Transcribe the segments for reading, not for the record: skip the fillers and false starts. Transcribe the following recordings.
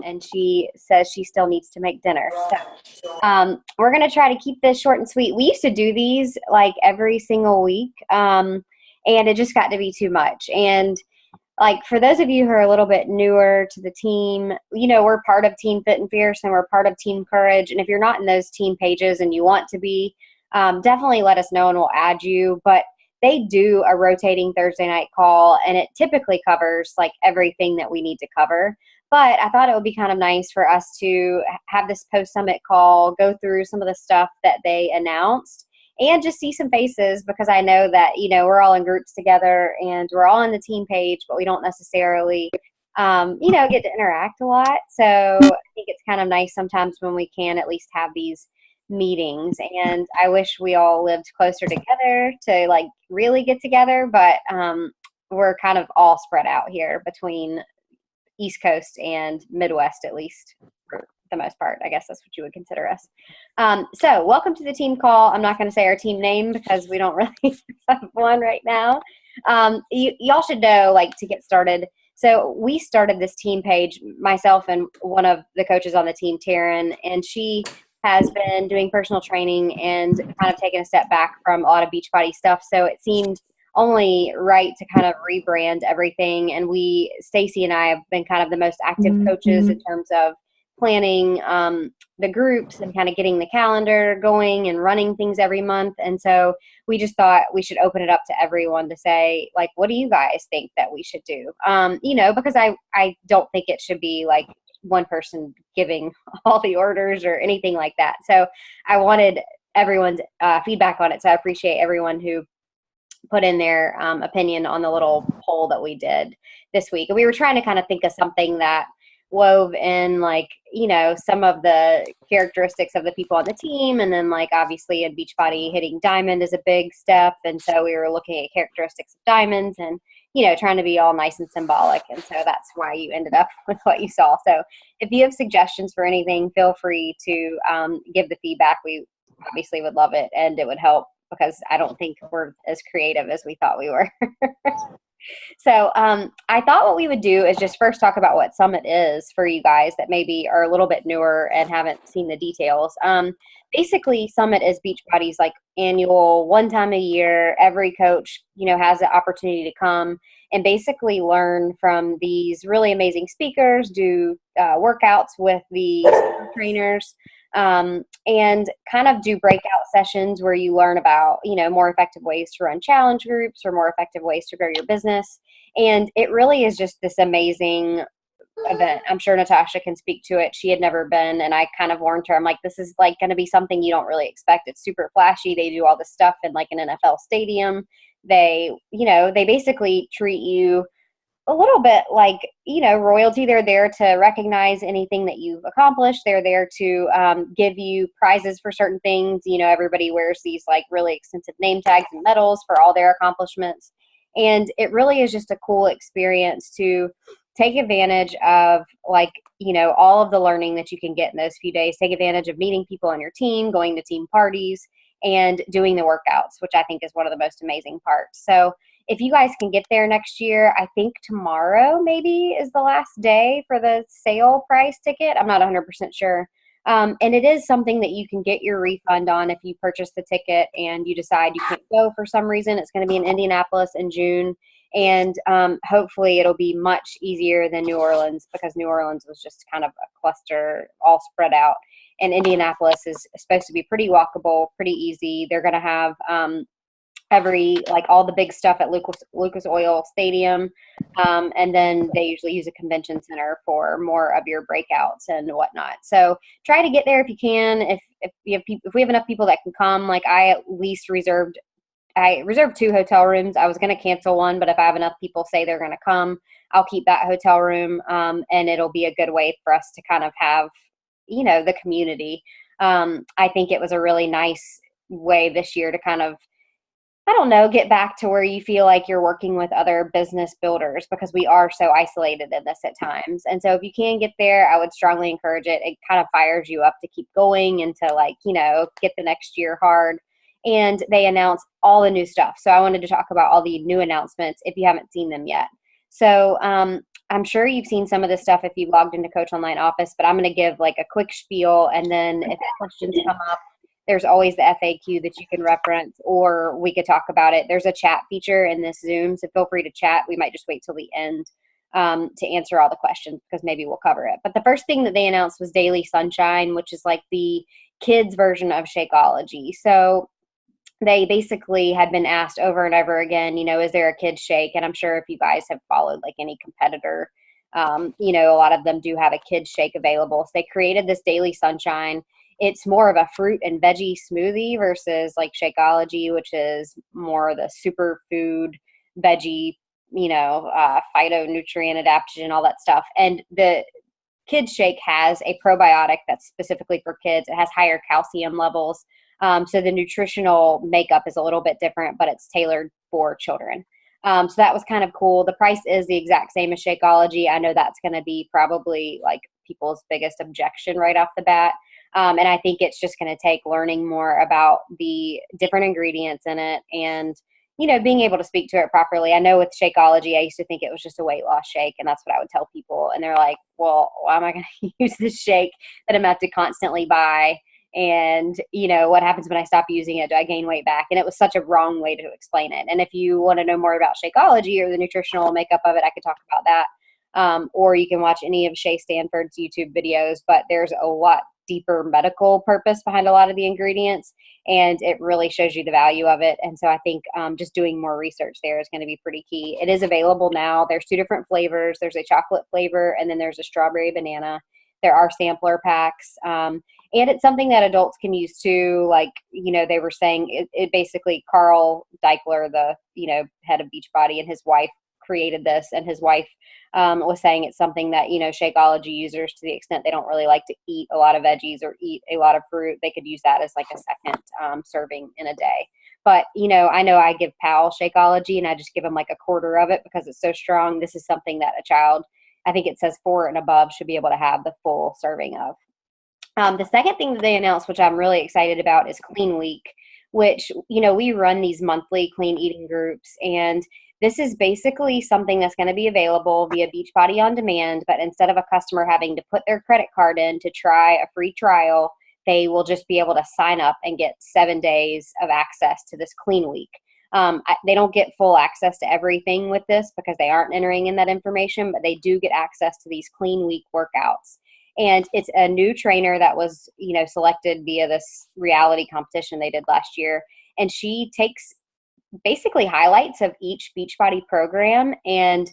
and she says she still needs to make dinner. So we're going to try to keep this short and sweet. We used to do these like every single week, and it just got to be too much. And like for those of you who are a little bit newer to the team, we're part of Team Fit and Fierce, and we're part of Team Courage. And if you're not in those team pages and you want to be, definitely let us know and we'll add you. But they do a rotating Thursday night call, and it typically covers like everything that we need to cover. But I thought it would be kind of nice for us to have this post-summit call, go through some of the stuff that they announced, and just see some faces, because I know that, we're all in groups together and we're all on the team page, but we don't necessarily, get to interact a lot. So I think it's kind of nice sometimes when we can at least have these meetings. And I wish we all lived closer together to like really get together, but we're kind of all spread out here between East Coast and Midwest, at least for the most part. I guess that's what you would consider us. So welcome to the team call. I'm not going to say our team name because we don't really have one right now. Y'all should know, like, to get started. So we started this team page, myself and one of the coaches on the team, Taryn, and she has been doing personal training and kind of taken a step back from a lot of Beachbody stuff. So it seemed only right to kind of rebrand everything. And Stacy and I have been kind of the most active coaches in terms of planning the groups and kind of getting the calendar going and running things every month. And so we just thought we should open it up to everyone to say, like, what do you guys think that we should do? Because I don't think it should be like one person giving all the orders or anything like that. So I wanted everyone's feedback on it. So I appreciate everyone who put in their opinion on the little poll that we did this week. And we were trying to kind of think of something that wove in, like, some of the characteristics of the people on the team. And then, like, obviously in Beachbody, hitting diamond is a big step. And so we were looking at characteristics of diamonds and, trying to be all nice and symbolic. And so that's why you ended up with what you saw. So if you have suggestions for anything, feel free to give the feedback. We obviously would love it, and it would help, because I don't think we're as creative as we thought we were. So I thought what we would do is just first talk about what Summit is for you guys that maybe are a little bit newer and haven't seen the details. Basically, Summit is Beachbody's like annual, one time a year, every coach, has the opportunity to come and basically learn from these really amazing speakers, do workouts with the trainers, and kind of do breakout sessions where you learn about, more effective ways to run challenge groups or more effective ways to grow your business. And it really is just this amazing event. I'm sure Natasha can speak to it. She had never been, and I kind of warned her. I'm like, this is like going to be something you don't really expect. It's super flashy. They do all this stuff in like an NFL stadium. They basically treat you a little bit like, royalty. They're there to recognize anything that you've accomplished. They're there to give you prizes for certain things. Everybody wears these like really extensive name tags and medals for all their accomplishments. And it really is just a cool experience to take advantage of, like, all of the learning that you can get in those few days. Take advantage of meeting people on your team, going to team parties, and doing the workouts, which I think is one of the most amazing parts. So if you guys can get there next year, I think tomorrow maybe is the last day for the sale price ticket. I'm not 100% sure. And it is something that you can get your refund on if you purchase the ticket and you decide you can't go for some reason. It's going to be in Indianapolis in June. And hopefully it'll be much easier than New Orleans, because New Orleans was just kind of a cluster all spread out. And Indianapolis is supposed to be pretty walkable, pretty easy. They're going to have all the big stuff at Lucas Oil Stadium. And then they usually use a convention center for more of your breakouts and whatnot. So try to get there if you can. If we have enough people that can come, like I reserved 2 hotel rooms. I was going to cancel one, but if I have enough people say they're going to come, I'll keep that hotel room. And it'll be a good way for us to kind of have, the community. I think it was a really nice way this year to kind of, get back to where you feel like you're working with other business builders, because we are so isolated in this at times. And so if you can get there, I would strongly encourage it. It kind of fires you up to keep going and to get the next year hard. And they announced all the new stuff. So I wanted to talk about all the new announcements if you haven't seen them yet. So I'm sure you've seen some of this stuff if you logged into Coach Online Office, but I'm going to give like a quick spiel, and then if questions come up, there's always the FAQ that you can reference, or we could talk about it. There's a chat feature in this Zoom, so feel free to chat. We might just wait till the end to answer all the questions because maybe we'll cover it. But the first thing that they announced was Daily Sunshine, which is like the kids version of Shakeology. So they basically had been asked over and over again, is there a kids shake? And I'm sure if you guys have followed like any competitor, a lot of them do have a kids shake available. So they created this Daily Sunshine. It's more of a fruit and veggie smoothie versus like Shakeology, which is more the superfood veggie, phytonutrient adaptogen, all that stuff. And the kids shake has a probiotic that's specifically for kids. It has higher calcium levels. So the nutritional makeup is a little bit different, but it's tailored for children. So that was kind of cool. The price is the exact same as Shakeology. I know that's going to be probably like people's biggest objection right off the bat. And I think it's just going to take learning more about the different ingredients in it and, being able to speak to it properly. I know with Shakeology, I used to think it was just a weight loss shake, and that's what I would tell people. And they're like, well, why am I going to use this shake that I'm going to have to constantly buy? And, what happens when I stop using it? Do I gain weight back? And it was such a wrong way to explain it. And if you want to know more about Shakeology or the nutritional makeup of it, I could talk about that. Or you can watch any of Shay Stanford's YouTube videos, but there's a lot deeper medical purpose behind a lot of the ingredients, and it really shows you the value of it. And so I think just doing more research there is going to be pretty key. It is available now. There's 2 different flavors. There's a chocolate flavor, and then there's a strawberry banana. There are sampler packs. And it's something that adults can use too. Like, they were saying it basically Carl Deichler, the, head of Beachbody, and his wife created this, and his wife was saying it's something that, Shakeology users, to the extent they don't really like to eat a lot of veggies or eat a lot of fruit, they could use that as like a second serving in a day. But, I know I give Pal Shakeology, and I just give them like a quarter of it because it's so strong. This is something that a child, I think it says 4 and above, should be able to have the full serving of. The second thing that they announced, which I'm really excited about, is Clean Week, which, we run these monthly clean eating groups. And this is basically something that's going to be available via Beachbody On Demand, but instead of a customer having to put their credit card in to try a free trial, they will just be able to sign up and get 7 days of access to this Clean Week. They don't get full access to everything with this because they aren't entering in that information, but they do get access to these Clean Week workouts. And it's a new trainer that was, selected via this reality competition they did last year. And she takes basically highlights of each Beachbody program and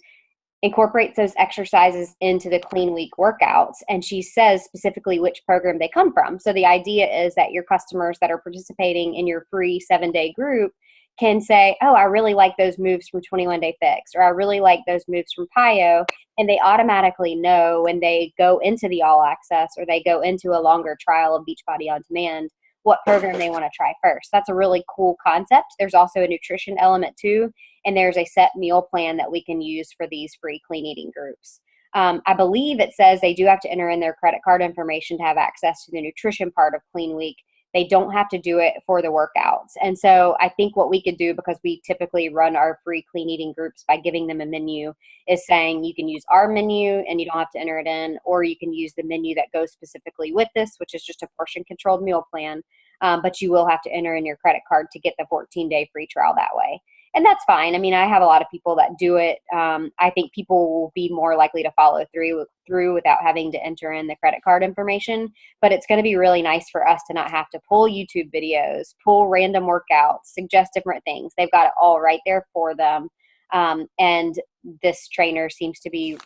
incorporates those exercises into the Clean Week workouts. And she says specifically which program they come from. So the idea is that your customers that are participating in your free 7-day group can say, oh, I really like those moves from 21 Day Fix, or I really like those moves from PiYo. And they automatically know when they go into the all access or they go into a longer trial of Beachbody On Demand, what program they want to try first. That's a really cool concept. There's also a nutrition element too. And there's a set meal plan that we can use for these free clean eating groups. I believe it says they do have to enter in their credit card information to have access to the nutrition part of Clean Week. They don't have to do it for the workouts. And so I think what we could do, because we typically run our free clean eating groups by giving them a menu, is saying you can use our menu and you don't have to enter it in, or you can use the menu that goes specifically with this, which is just a portion controlled meal plan. But you will have to enter in your credit card to get the 14-day free trial that way. And that's fine. I mean, I have a lot of people that do it. I think people will be more likely to follow through without having to enter in the credit card information. But it's going to be really nice for us to not have to pull YouTube videos, pull random workouts, suggest different things. They've got it all right there for them. And this trainer seems to be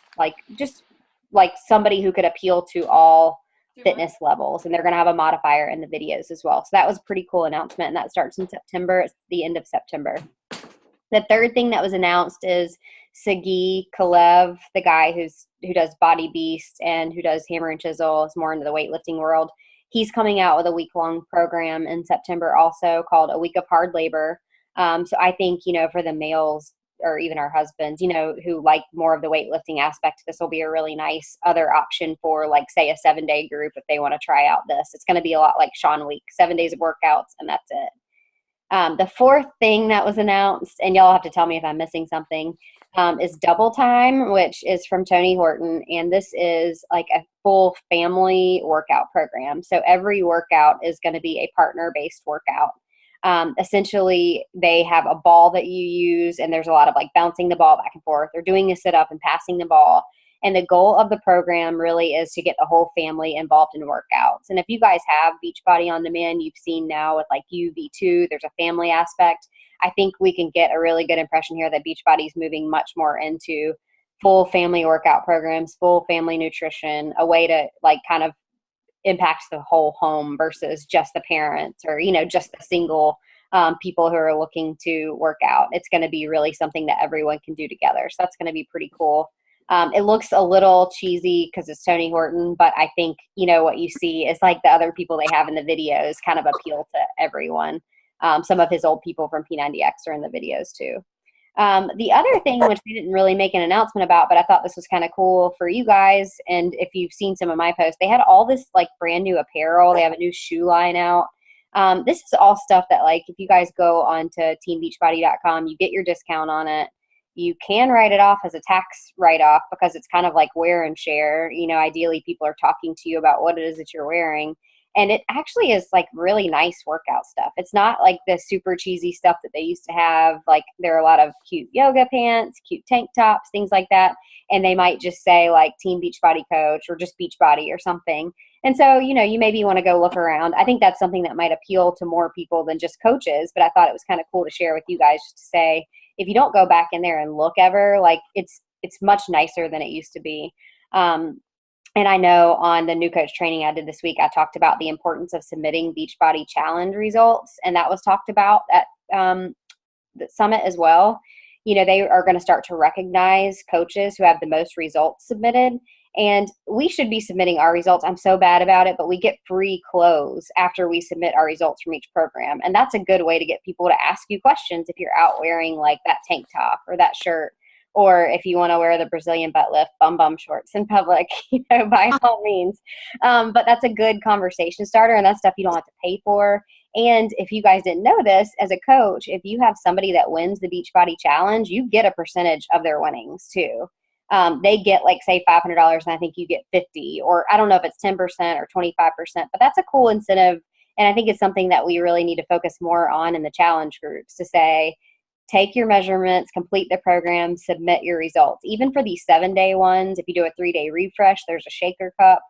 just like somebody who could appeal to all fitness levels, and they're going to have a modifier in the videos as well. So that was a pretty cool announcement, and that starts in September. It's the end of September. The third thing that was announced is Sagi Kalev, the guy who does Body Beast and who does Hammer and Chisel, is more into the weightlifting world. He's coming out with a week-long program in September also called A Week of Hard Labor. So I think, for the males or even our husbands, who like more of the weightlifting aspect, this will be a really nice other option for, say, a 7-day group if they want to try out this. It's going to be a lot like Sean Week, 7 days of workouts, and that's it. The fourth thing that was announced, and y'all have to tell me if I'm missing something, is Double Time, which is from Tony Horton. And this is like a full family workout program. So every workout is going to be a partner-based workout. Essentially, they have a ball that you use, and there's a lot of like bouncing the ball back and forth, or doing a sit up and passing the ball. And the goal of the program really is to get the whole family involved in workouts. And if you guys have Beachbody On Demand, you've seen now with like UV2, there's a family aspect. I think we can get a really good impression here that Beachbody is moving much more into full family workout programs, full family nutrition, a way to like kind of impact the whole home versus just the parents or, you know, just the single people who are looking to work out. It's going to be really something that everyone can do together. So that's going to be pretty cool. It looks a little cheesy because it's Tony Horton, but I think, you know, what you see is like the other people they have in the videos kind of appeal to everyone. Some of his old people from P90X are in the videos too. The other thing, which we didn't really make an announcement about, but I thought this was kind of cool for you guys, and if you've seen some of my posts, they had all this like brand new apparel. They have a new shoe line out. This is all stuff that like if you guys go on to teambeachbody.com, you get your discount on it. You can write it off as a tax write-off because it's kind of like wear and share. You know, ideally people are talking to you about what it is that you're wearing. And it actually is like really nice workout stuff. It's not like the super cheesy stuff that they used to have. Like there are a lot of cute yoga pants, cute tank tops, things like that. And they might just say like Team Beachbody Coach or just Beachbody or something. And so, you know, you maybe want to go look around. I think that's something that might appeal to more people than just coaches. But I thought it was kind of cool to share with you guys just to say, if you don't go back in there and look ever, like it's much nicer than it used to be. And I know on the new coach training I did this week, I talked about the importance of submitting Beachbody Challenge results. And that was talked about at the summit as well. You know, they are going to start to recognize coaches who have the most results submitted. And we should be submitting our results. I'm so bad about it, but we get free clothes after we submit our results from each program. And that's a good way to get people to ask you questions if you're out wearing like that tank top or that shirt. Or if you want to wear the Brazilian butt lift bum shorts in public, you know, by all means. But that's a good conversation starter, and that's stuff you don't have to pay for. And if you guys didn't know this, as a coach, if you have somebody that wins the Beachbody Challenge, you get a percentage of their winnings too. They get like say $500, and I think you get 50, or I don't know if it's 10% or 25%, but that's a cool incentive. And I think it's something that we really need to focus more on in the challenge groups to say, take your measurements, complete the program, submit your results. Even for these 7-day ones, if you do a 3-day refresh, there's a shaker cup.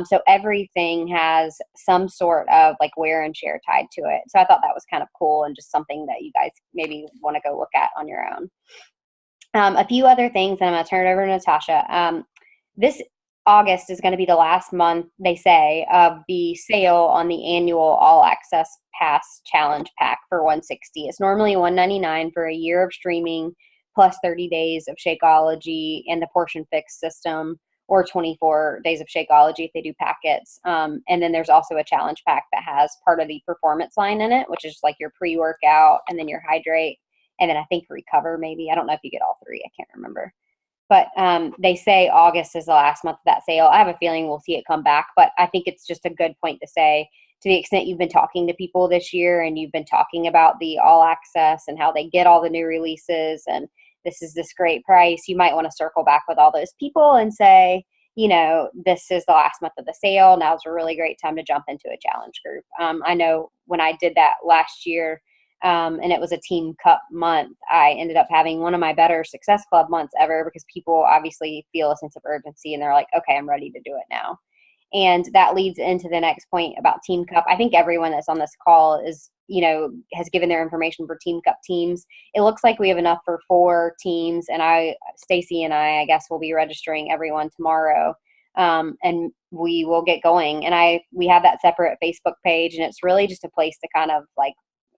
So everything has some sort of like wear and share tied to it. So I thought that was kind of cool and just something that you guys maybe want to go look at on your own. A few other things, and I'm going to turn it over to Natasha. This August is going to be the last month, they say, of the sale on the annual All Access Pass Challenge Pack for $160. It's normally $199 for a year of streaming plus 30 days of Shakeology and the Portion Fix system, or 24 days of Shakeology if they do packets. And then there's also a challenge pack that has part of the performance line in it, which is like your pre-workout and then your hydrate. And then I think recover maybe. I don't know if you get all three. I can't remember. But they say August is the last month of that sale. I have a feeling we'll see it come back. But I think it's just a good point to say, to the extent you've been talking to people this year and you've been talking about the All Access and how they get all the new releases and this is this great price, you might want to circle back with all those people and say, you know, this is the last month of the sale. Now's a really great time to jump into a challenge group. I know when I did that last year, and it was a team cup month, I ended up having one of my better Success Club months ever because people obviously feel a sense of urgency and they're like, okay, I'm ready to do it now. And that leads into the next point about Team Cup. I think everyone that's on this call is, you know, has given their information for Team Cup teams. It looks like we have enough for 4 teams, and Stacy and I guess will be registering everyone tomorrow. And we will get going. And we have that separate Facebook page, and it's really just a place to kind of like,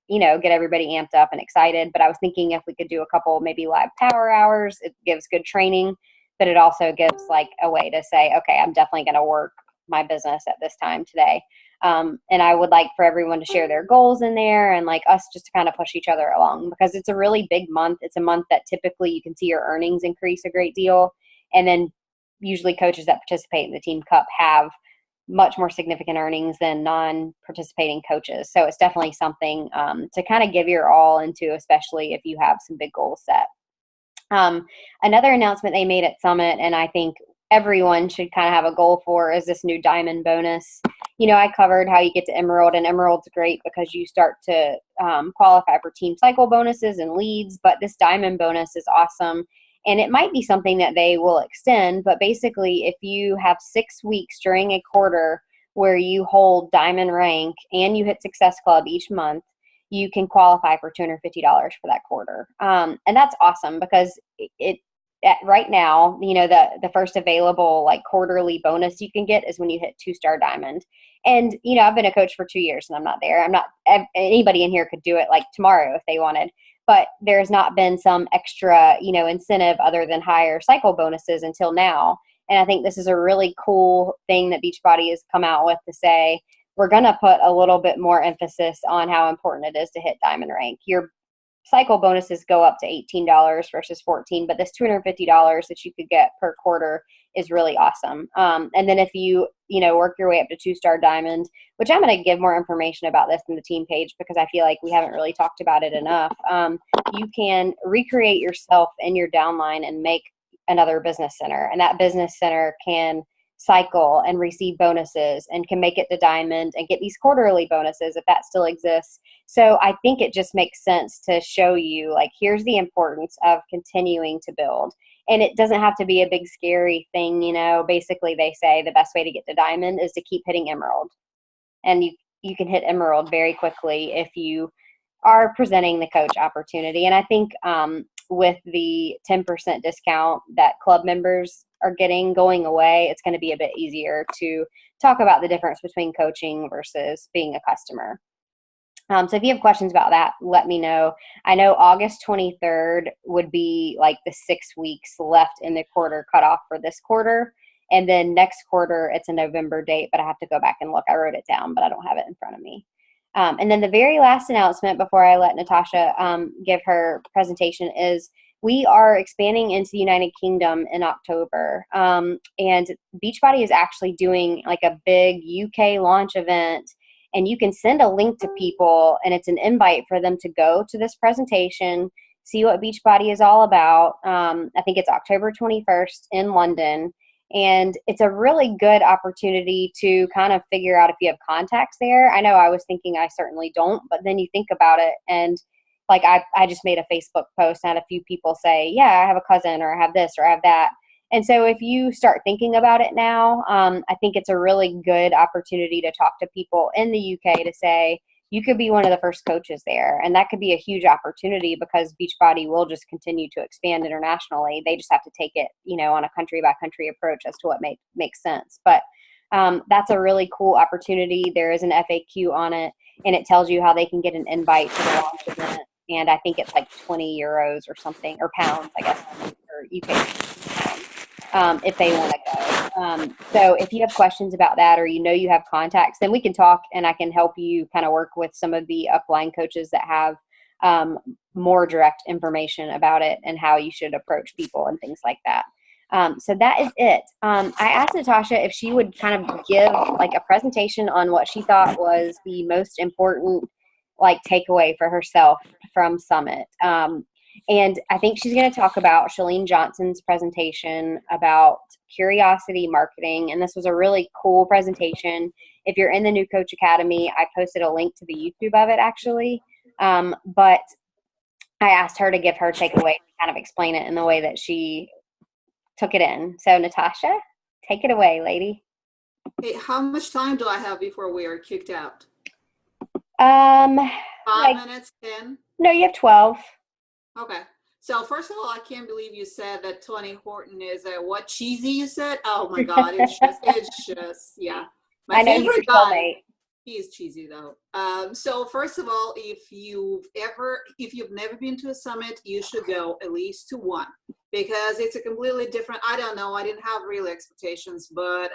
you know, get everybody amped up and excited. But I was thinking if we could do a couple maybe live power hours, it gives good training, but it also gives like a way to say, okay, I'm definitely going to work my business at this time today. And I would like for everyone to share their goals in there and like us just to kind of push each other along because it's a really big month. It's a month that typically you can see your earnings increase a great deal. And then usually coaches that participate in the Team Cup have much more significant earnings than non-participating coaches. So it's definitely something to kind of give your all into, especially if you have some big goals set. Another announcement they made at Summit, and I think everyone should kind of have a goal for, is this new diamond bonus. I covered how you get to Emerald, and Emerald's great because you start to qualify for team cycle bonuses and leads, but this diamond bonus is awesome. And it might be something that they will extend, but basically if you have 6 weeks during a quarter where you hold diamond rank and you hit Success Club each month, you can qualify for $250 for that quarter. And that's awesome because right now, the first available like quarterly bonus you can get is when you hit 2-star diamond. And, I've been a coach for 2 years and I'm not there. Anybody in here could do it like tomorrow if they wanted, but there's not been some extra, incentive other than higher cycle bonuses until now. And I think this is a really cool thing that Beachbody has come out with to say, we're going to put a little bit more emphasis on how important it is to hit diamond rank. Your cycle bonuses go up to $18 versus $14, but this $250 that you could get per quarter is really awesome. And then if you work your way up to 2-star diamond, which I'm going to give more information about this in the team page because I feel like we haven't really talked about it enough. You can recreate yourself in your downline and make another business center, and that business center can cycle and receive bonuses and can make it to diamond and get these quarterly bonuses if that still exists. So I think it just makes sense to show you, like, here's the importance of continuing to build. And it doesn't have to be a big scary thing. Basically they say the best way to get to diamond is to keep hitting Emerald, and you can hit Emerald very quickly if you are presenting the coach opportunity. And I think with the 10% discount that club members are getting going away, it's going to be a bit easier to talk about the difference between coaching versus being a customer. So if you have questions about that, let me know. I know August 23rd would be like the 6 weeks left in the quarter cutoff for this quarter. And then next quarter, it's a November date, but I have to go back and look. I wrote it down, but I don't have it in front of me. And then the very last announcement before I let Natasha give her presentation is we are expanding into the United Kingdom in October. And Beachbody is actually doing like a big UK launch event, and you can send a link to people and it's an invite for them to go to this presentation, see what Beachbody is all about. I think it's October 21st in London. And it's a really good opportunity to kind of figure out if you have contacts there. I know I was thinking I certainly don't, but then you think about it, and like I just made a Facebook post and had a few people say, yeah, I have a cousin, or I have this, or I have that. And so if you start thinking about it now, I think it's a really good opportunity to talk to people in the UK to say, you could be one of the first coaches there. And that could be a huge opportunity because Beachbody will just continue to expand internationally. They just have to take it, on a country by country approach as to what makes sense. But that's a really cool opportunity. There is an FAQ on it, and it tells you how they can get an invite to the launch event. And I think it's like 20 euros or something, or pounds, I guess, or UK pounds, if they want to go. So if you have questions about that, or you have contacts, then we can talk and I can help you kind of work with some of the upline coaches that have more direct information about it and how you should approach people and things like that. So that is it. I asked Natasha if she would kind of give like a presentation on what she thought was the most important like takeaway for herself from Summit. And I think she's going to talk about Chalene Johnson's presentation about curiosity marketing. And this was a really cool presentation. If you're in the New Coach Academy, I posted a link to the YouTube of it actually. But I asked her to give her takeaway, kind of explain it in the way that she took it in. So Natasha, take it away, lady. Hey, how much time do I have before we are kicked out? 5 minutes, 10? No, you have 12. Okay. So first of all, I can't believe you said that Tony Horton is what cheesy you said? Oh my God, it's just yeah. My favorite guy. He is cheesy though. So first of all, if you've never been to a summit, you should go at least to one, because it's a completely different, I don't know, I didn't have real expectations, but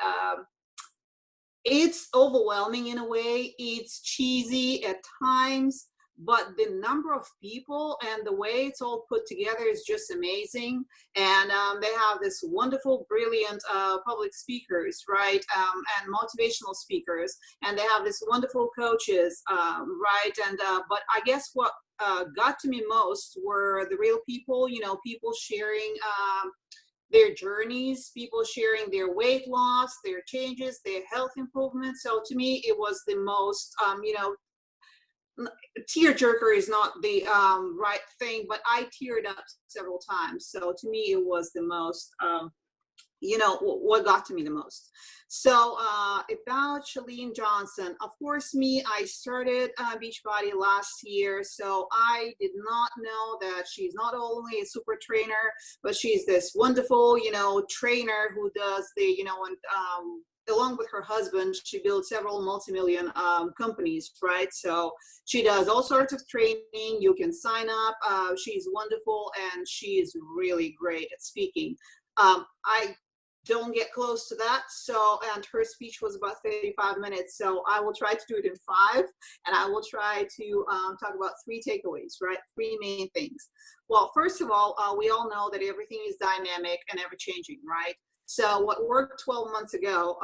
it's overwhelming in a way. It's cheesy at times, but the number of people and the way it's all put together is just amazing. And they have this wonderful, brilliant public speakers, right? And motivational speakers, and they have this wonderful coaches, right? And but I guess what got to me most were the real people, people sharing their journeys, people sharing their weight loss, their changes, their health improvements. So to me, it was the most, tear jerker is not the right thing, but I teared up several times. So to me, it was the most, what got to me the most. So about Chalene Johnson, of course, I started Beachbody last year, so I did not know that she's not only a super trainer, but she's this wonderful, trainer who does the, along with her husband, she built several multi-million companies, right? So she does all sorts of training. You can sign up. She's wonderful, and she is really great at speaking. I don't get close to that. So, and her speech was about 35 minutes. So I will try to do it in 5, and I will try to talk about 3 takeaways, right? 3 main things. Well, first of all, we all know that everything is dynamic and ever changing, right? So what worked 12 months ago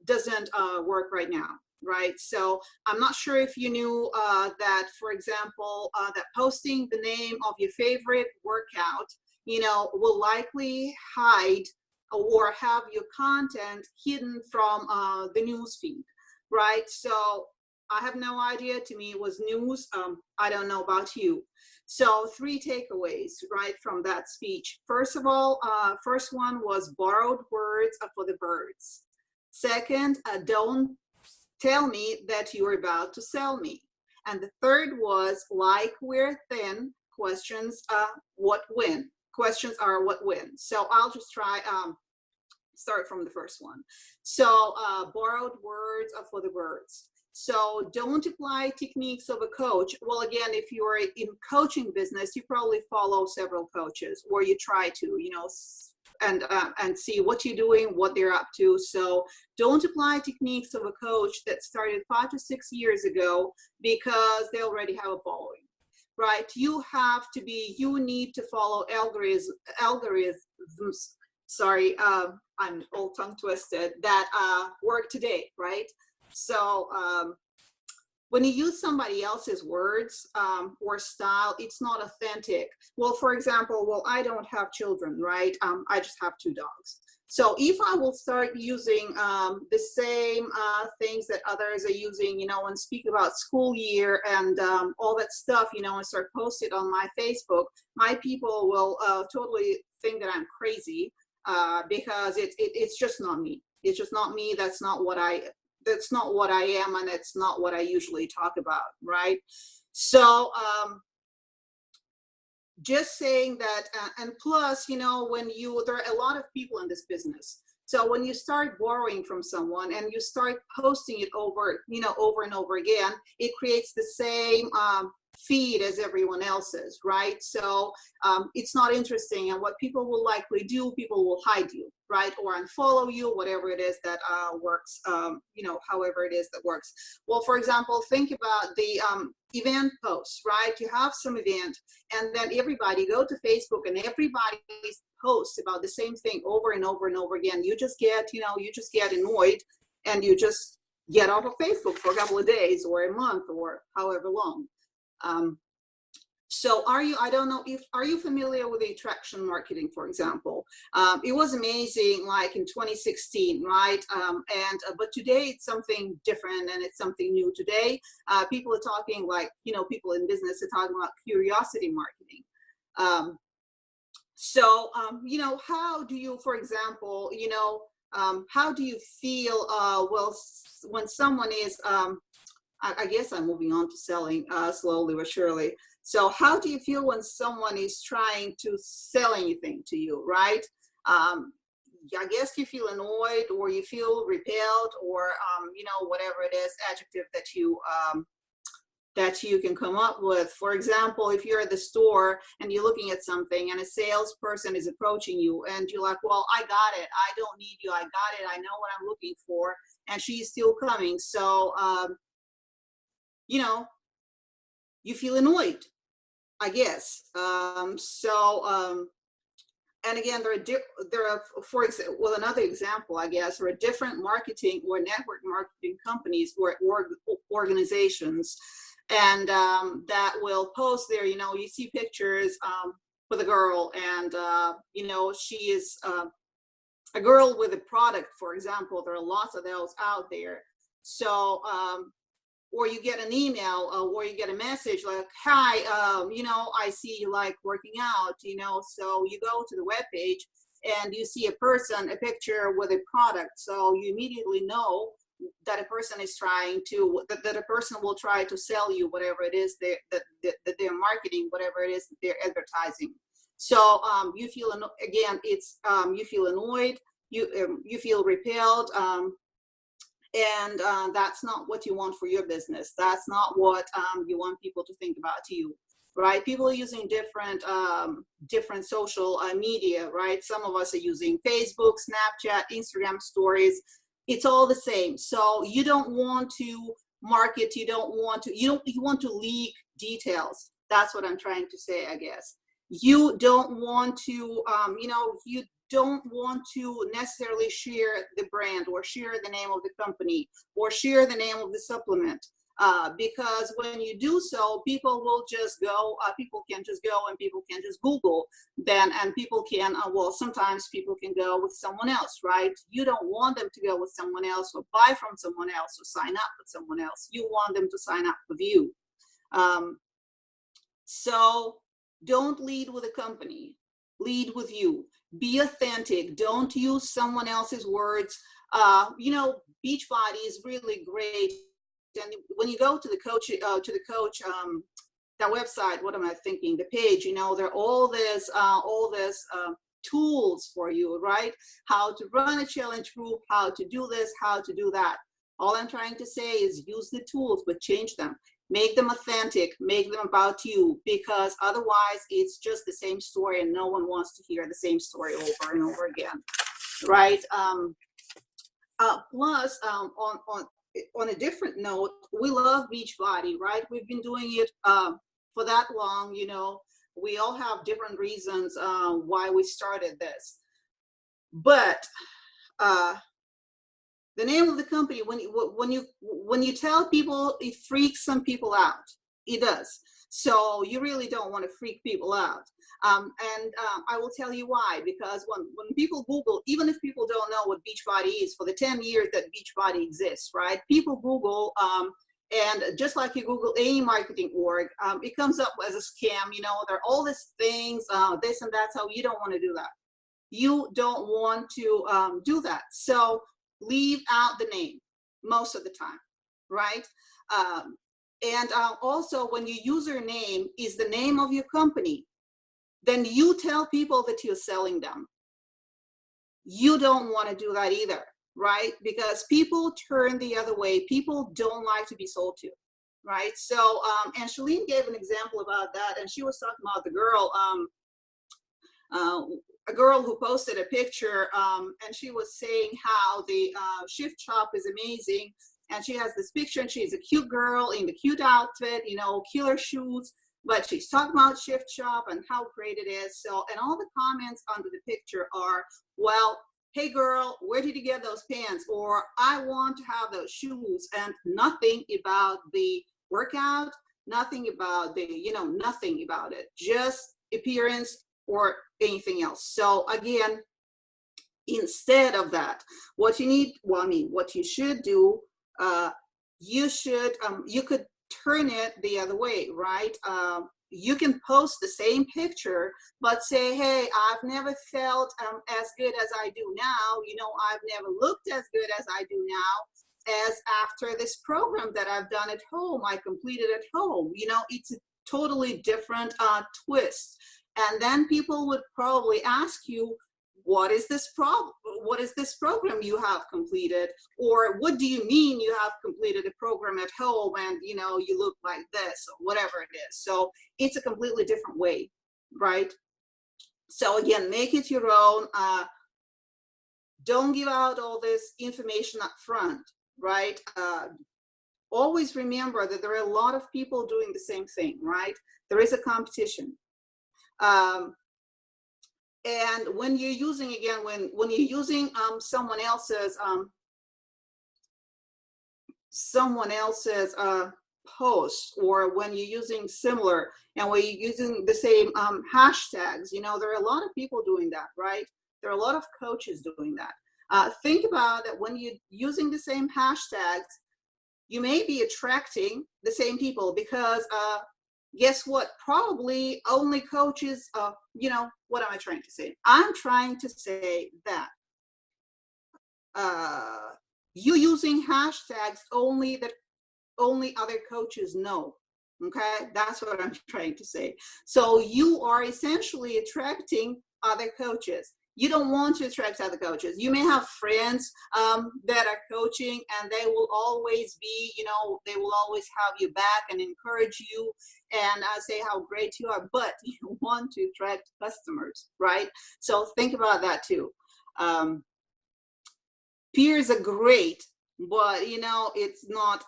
doesn't work right now, right? So I'm not sure if you knew that, for example, that posting the name of your favorite workout, will likely hide or have your content hidden from the news feed, right? So I have no idea. To me, it was news. I don't know about you. So 3 takeaways, right, from that speech. First of all, first one was borrowed words for the birds. Second, don't tell me that you're about to sell me. And the third was, like we're thin, questions what win. Questions are what win. So I'll just try start from the first one. So borrowed words are for the birds. So don't apply techniques of a coach. Well, again, if you're in coaching business, you probably follow several coaches, or you try to, and see what you're doing, what they're up to. So don't apply techniques of a coach that started 5 to 6 years ago, because they already have a following. Right? You need to follow algorithms. Sorry, I'm all tongue twisted, that work today, right? So when you use somebody else's words or style, it's not authentic. Well, for example, I don't have children, right? I just have 2 dogs. So if I will start using the same things that others are using, and speak about school year and all that stuff, and start posting it on my Facebook, my people will totally think that I'm crazy because it's just not me. It's just not me. That's not what I am, and it's not what I usually talk about, right? So just saying that, and plus, there are a lot of people in this business. So when you start borrowing from someone and you start posting it over and over again, it creates the same feed as everyone else's, right? So it's not interesting. And what people will likely do, people will hide you, right? Or unfollow you, whatever it is that works, however it is that works. Well, for example, think about the event posts, right? You have some event, and then everybody go to Facebook, and everybody posts about the same thing over and over and over again. You just get, annoyed, and you just get off of Facebook for a couple of days or a month or however long. So are you familiar with the attraction marketing, for example? It was amazing, like in 2016, right? But today it's something different, and it's something new today. People are talking, like, people in business are talking about curiosity marketing. How do you, for example, how do you feel, when someone is, I guess I'm moving on to selling slowly but surely. So how do you feel when someone is trying to sell anything to you, right? I guess you feel annoyed, or you feel repelled, or, whatever it is, adjective that you can come up with. For example, if you're at the store and you're looking at something and a salesperson is approaching you, and you're like, well, I got it. I don't need you. I got it. I know what I'm looking for. And she's still coming. So, you feel annoyed, I guess. And again, there are, for example, well, another example, I guess, there are different marketing or network marketing companies or organizations, and that will post there, you know, you see pictures with a girl, and you know, she is a girl with a product, for example. There are lots of those out there. So or you get an email or you get a message like, hi, you know, I see you like working out, you know, so you go to the webpage and you see a person, a picture with a product. So you immediately know that a person is trying to, that a person will try to sell you whatever it is that they're marketing, whatever it is that they're advertising. So you feel, again, it's, you feel annoyed, you feel repelled, and that's not what you want for your business. That's not what you want people to think about you, right? People are using different social media, right? Some of us are using Facebook, Snapchat, Instagram stories. It's all the same. So you don't want to market, you want to leak details. That's what I'm trying to say, I guess. You don't want to, you know, you don't want to necessarily share the brand or share the name of the company or share the name of the supplement, because when you do so, people will just go, people can just go and people can just Google then, and people can, well, sometimes people can go with someone else, right? You don't want them to go with someone else or buy from someone else or sign up with someone else. You want them to sign up with you. So don't lead with a company, lead with you. Be authentic. Don't use someone else's words. You know, Beachbody is really great. And when you go to the coach, that website, what am I thinking? The page, you know, there are all this tools for you, right? How to run a challenge group, how to do this, how to do that. All I'm trying to say is use the tools, but change them. Make them authentic, make them about you, because otherwise it's just the same story and no one wants to hear the same story over and over again, right? Plus, on a different note, we love Beachbody, right? We've been doing it for that long, you know. We all have different reasons why we started this. But the name of the company, when you tell people, it freaks some people out. It does. So you really don't want to freak people out. I will tell you why. Because when people Google, even if people don't know what Beachbody is, for the 10 years that Beachbody exists, right? People Google, and just like you Google any marketing org, it comes up as a scam. You know, there are all these things, this and that. So you don't want to do that. You don't want to do that. So leave out the name most of the time, right? And also, when your username is the name of your company, then you tell people that you're selling them. You don't want to do that either, right? Because people turn the other way. People don't like to be sold to, right? So, and Shalene gave an example about that, and she was talking about the girl, a girl who posted a picture, and she was saying how the Shift Shop is amazing, and she has this picture, and she's a cute girl in the cute outfit, you know, killer shoes, but she's talking about Shift Shop and how great it is. So, and all the comments under the picture are, well, hey girl, where did you get those pants? Or I want to have those shoes, and nothing about the workout, nothing about the, you know, nothing about it, just appearance or anything else. So again, instead of that, what you need, well, I mean, what you should do, you could turn it the other way, right? You can post the same picture, but say, hey, I've never felt as good as I do now. You know, I've never looked as good as I do now, as after this program that I've done at home, I completed at home. You know, it's a totally different twist. And then people would probably ask you, what is this program you have completed? Or what do you mean you have completed a program at home and, you know, you look like this, or whatever it is. So it's a completely different way, right? So again, make it your own. Don't give out all this information up front, right? always remember that there are a lot of people doing the same thing, right? There is a competition. And when you're using, again, when you're using someone else's post, or when you're using similar, and when you're using the same hashtags, you know, there are a lot of people doing that, right? There are a lot of coaches doing that. Think about that when you're using the same hashtags, you may be attracting the same people, because guess what? Probably only coaches, you know, what am I trying to say? I'm trying to say that you using hashtags only that only other coaches know. Okay, that's what I'm trying to say. So you are essentially attracting other coaches. You don't want to attract other coaches. You may have friends that are coaching, and they will always be, you know, they will always have you back and encourage you and say how great you are, but you want to attract customers, right? So think about that too. Peers are great, but you know, it's not,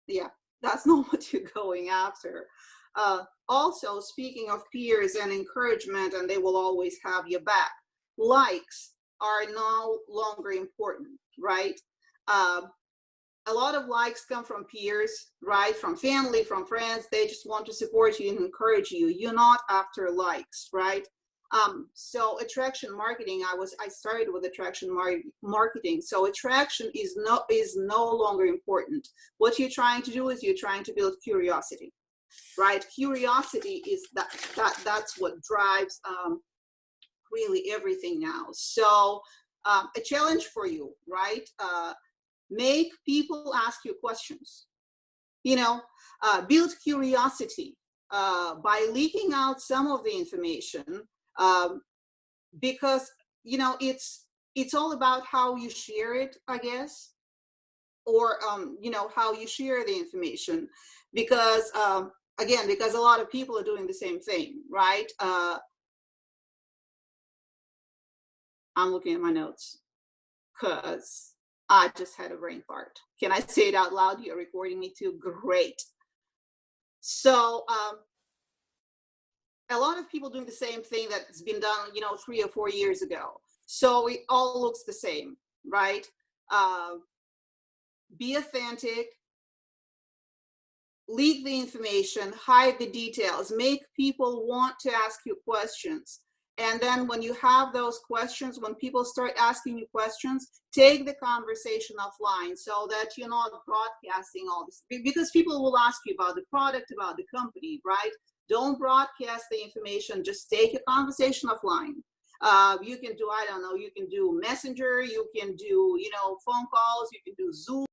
yeah, that's not what you're going after. Also, speaking of peers and encouragement, and they will always have your back, likes are no longer important, right? A lot of likes come from peers, right? From family, from friends. They just want to support you and encourage you. You're not after likes, right? So attraction marketing, I started with attraction marketing. So attraction is no longer important. What you're trying to do is you're trying to build curiosity, right? Curiosity is that's what drives really everything now. So a challenge for you, right? Make people ask you questions. You know, build curiosity by leaking out some of the information. Because you know, it's all about how you share it, I guess, or you know, how you share the information, because again, because a lot of people are doing the same thing, right? I'm looking at my notes because I just had a brain fart. Can I say it out loud? You're recording me too. Great. So a lot of people doing the same thing that's been done, you know, 3 or 4 years ago. So it all looks the same, right? Be authentic, leak the information, hide the details, make people want to ask you questions. And then when you have those questions, when people start asking you questions, take the conversation offline so that you're not broadcasting all this, because people will ask you about the product, about the company, right? Don't broadcast the information, just take a conversation offline. You can do, I don't know, you can do Messenger, you can do, you know, phone calls, you can do Zoom.